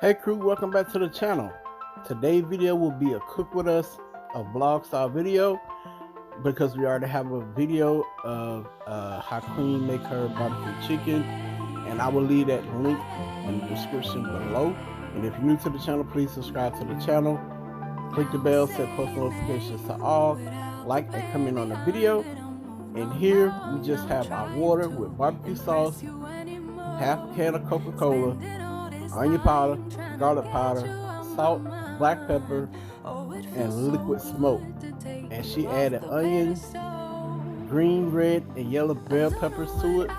Hey crew, welcome back to the channel. Today's video will be a cook with us, a vlog style video, because we already have a video of how Queen make her barbecue chicken, and I will leave that link in the description below. And if you're new to the channel, please subscribe to the channel, click the bell, set post notifications to all, like and comment on the video. And here we just have our water with barbecue sauce, half a can of Coca-Cola, onion powder, garlic powder, salt, black pepper, and liquid smoke. And she added onions, green, red, and yellow bell peppers to it.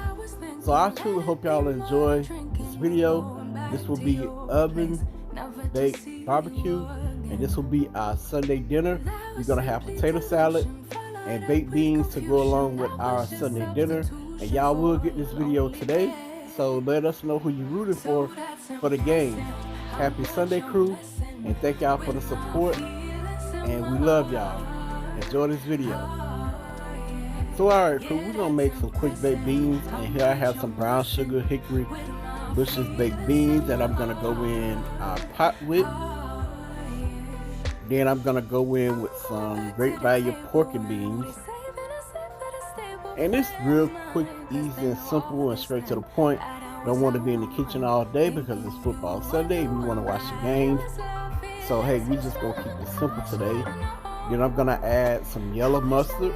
So I truly hope y'all enjoy this video. This will be oven baked barbecue, and this will be our Sunday dinner. We're gonna have potato salad and baked beans to go along with our Sunday dinner. And y'all will get this video today, so let us know who you're rooting for the game. Happy Sunday, crew, and thank y'all for the support, and we love y'all. Enjoy this video. So alright crew, we're gonna make some quick baked beans, and here I have some brown sugar hickory bushes baked beans that I'm gonna go in our pot with. Then I'm gonna go in with some great value pork and beans. And it's real quick, easy, and simple, and straight to the point. Don't want to be in the kitchen all day because it's football Sunday. We want to watch the games. So hey, we just gonna keep it simple today. Then I'm gonna add some yellow mustard.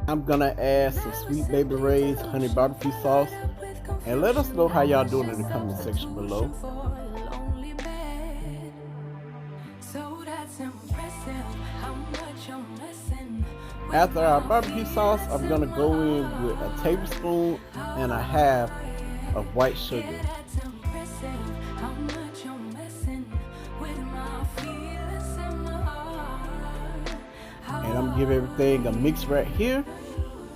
I'm gonna add some Sweet Baby Ray's honey barbecue sauce, and let us know how y'all doing in the comment section below. After our barbecue sauce, I'm gonna go in with a tablespoon and a half of white sugar. And I'm gonna give everything a mix right here.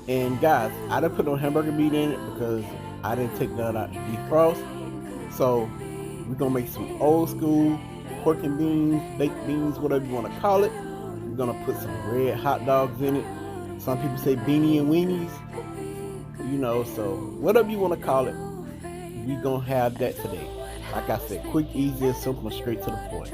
And guys, I didn't put no hamburger meat in it because I didn't take none out to defrost. So we're gonna make some old school pork and beans, baked beans, whatever you want to call it. We're gonna put some red hot dogs in it. Some people say beanie and weenies, you know, so whatever you want to call it, we're gonna have that today. Like I said, quick, easy, and simple, and straight to the point.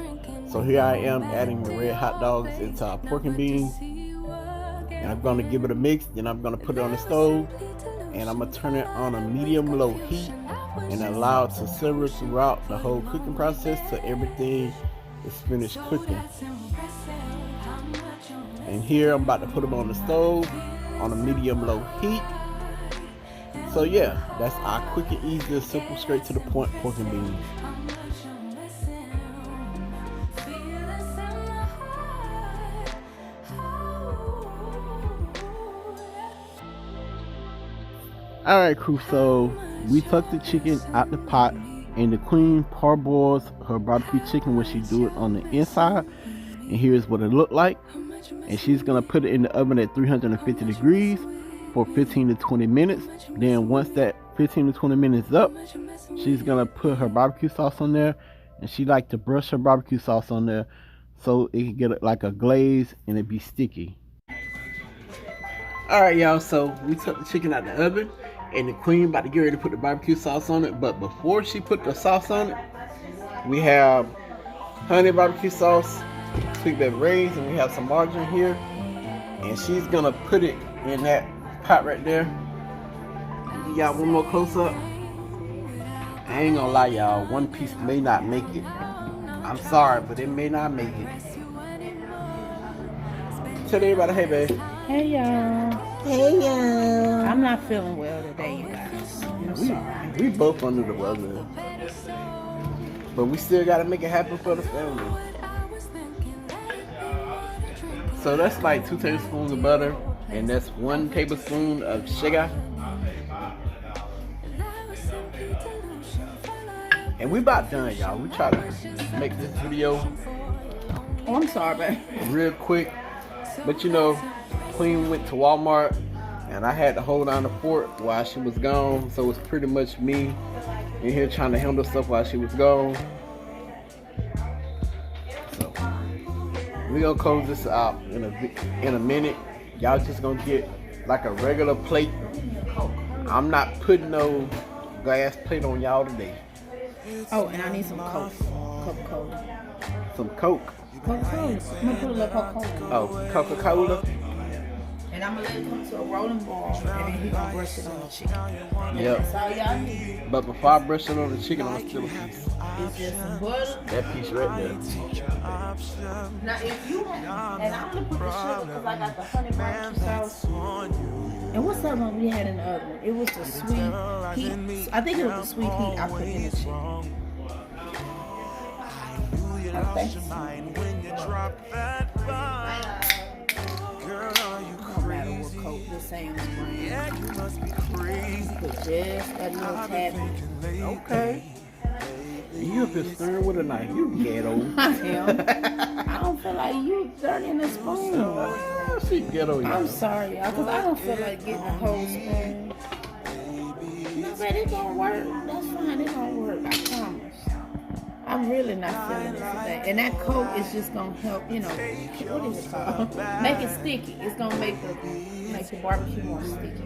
So here I am adding the red hot dogs into our pork and beans, and I'm gonna give it a mix. Then I'm gonna put it on the stove, and I'm gonna turn it on a medium-low heat and allow it to simmer throughout the whole cooking process till everything is finished cooking. And here I'm about to put them on the stove on a medium-low heat. So yeah, that's our quick and easy, simple, straight to the point pork and beans. Alright crew, so we took the chicken out the pot, and the queen parboils her barbecue chicken when she do it on the inside. And here's what it looked like. And she's gonna put it in the oven at 350 degrees for 15 to 20 minutes. Then once that 15 to 20 minutes up, she's gonna put her barbecue sauce on there, and she like to brush her barbecue sauce on there so it can get like a glaze and it be sticky. Alright y'all, so we took the chicken out the oven, and the queen about to get ready to put the barbecue sauce on it. But before she put the sauce on it, we have honey barbecue sauce, Sweet Baby Ray's, and we have some margarine here. And she's gonna put it in that pot right there. Y'all, one more close up. I ain't gonna lie y'all, one piece may not make it. I'm sorry, but it may not make it. Tell everybody, hey babe. Hey y'all. Hey y'all. I'm not feeling well today, you guys. I'm sorry. We both under the weather, but we still gotta make it happen for the family. So that's like 2 tablespoons of butter, and that's 1 tablespoon of sugar. And we about done, y'all. We try to make this video Oh, I'm sorry, babe. real quick, but you know, Queen went to Walmart, and I had to hold down the fort while she was gone. So it's pretty much me in here trying to handle stuff while she was gone. So we gonna close this out in a minute. Y'all just gonna get like a regular plate. I'm not putting no glass plate on y'all today. Oh, and I need some Coke. Coca-Cola. Some Coke. Coca-Cola. I'm gonna put a little Coca-Cola. Oh, Coca-Cola. And I'm gonna let it come to a rolling ball, and then he gonna brush it on the chicken. Yep. That's all y'all need. But before I brush it on the chicken, I'm gonna steal a piece. It's just some butter. That piece right there. Now, if you have, and I'm gonna put the sugar because I got the honey barbecue sauce. And what's that one we had in the oven? It was the sweet heat. I think it was the sweet heat I put in the chicken. Okay. Okay. You up here stirring with a knife. You ghetto. I don't feel like you dirtying the spoon. She ghetto, y'all. I'm sorry, y'all, because I don't feel like getting a whole spoon. No, but it gonna work. That's fine. It gonna work. I promise. I'm really not feeling it today. And that Coke is just gonna help, what is it called? Make it sticky. It's gonna make the barbecue more sticky.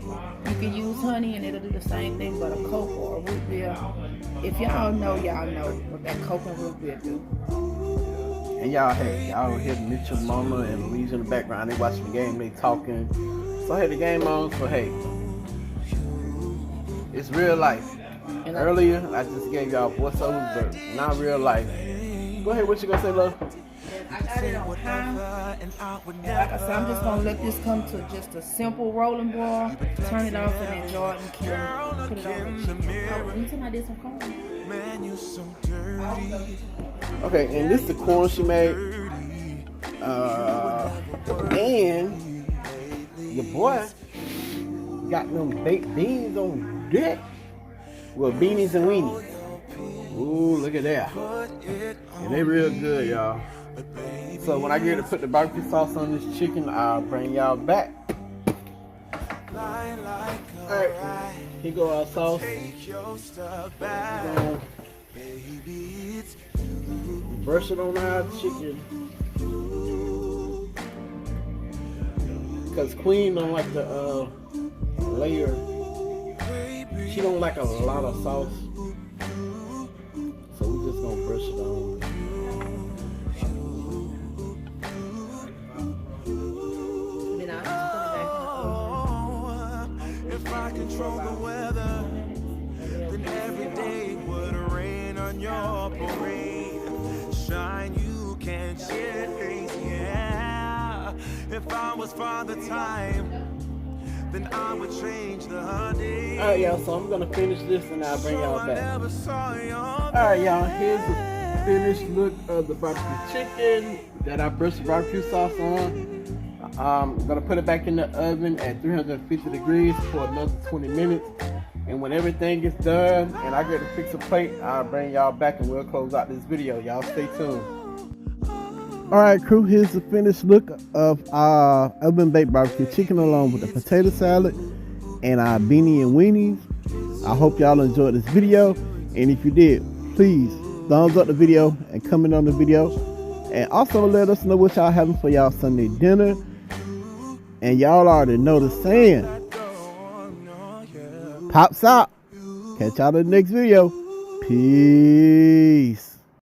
You can use honey and it'll do the same thing, but a Coke or a root beer. If y'all know what that Coke and root beer do. And y'all hear Mitchell, Mama, and Louise in the background. They watching the game, they talking. So I had the game on, so hey, it's real life. And earlier, I just gave y'all voiceovers, but not real life. Go ahead, what you gonna say, love? I got it on high. And like I said, I'm just gonna let this come to just a simple rolling ball. Turn it off and then Jordan can put it on the chicken. Oh, you think I did some corn? Okay, and this is the corn she made. And your boy got them baked beans on deck. Well, beanies and weenies. Ooh, look at that. And they real good, y'all. So when I get to put the barbecue sauce on this chicken, I'll bring y'all back. Alright, here go our sauce. Brush it on our chicken. Because Queen don't like the layer. She don't like a lot of sauce. So we're just gonna brush it on. If I control the weather, then every day would rain on your parade. Shine, you can chase, yeah. If I was Father Time, then I would change the day. Alright, y'all, so I'm gonna finish this and I'll bring y'all back. Alright, y'all, here's the finished look of the barbecue chicken that I brushed the barbecue sauce on. I'm gonna put it back in the oven at 350 degrees for another 20 minutes. And when everything is done and I get to fix a plate, I'll bring y'all back and we'll close out this video. Y'all stay tuned. Alright, crew, here's the finished look of our oven baked barbecue chicken along with the potato salad and our beanie and weenies. I hope y'all enjoyed this video. And if you did, please thumbs up the video and comment on the video. And also let us know what y'all having for y'all Sunday dinner. And y'all already know the saying. Pops out. Catch y'all in the next video. Peace.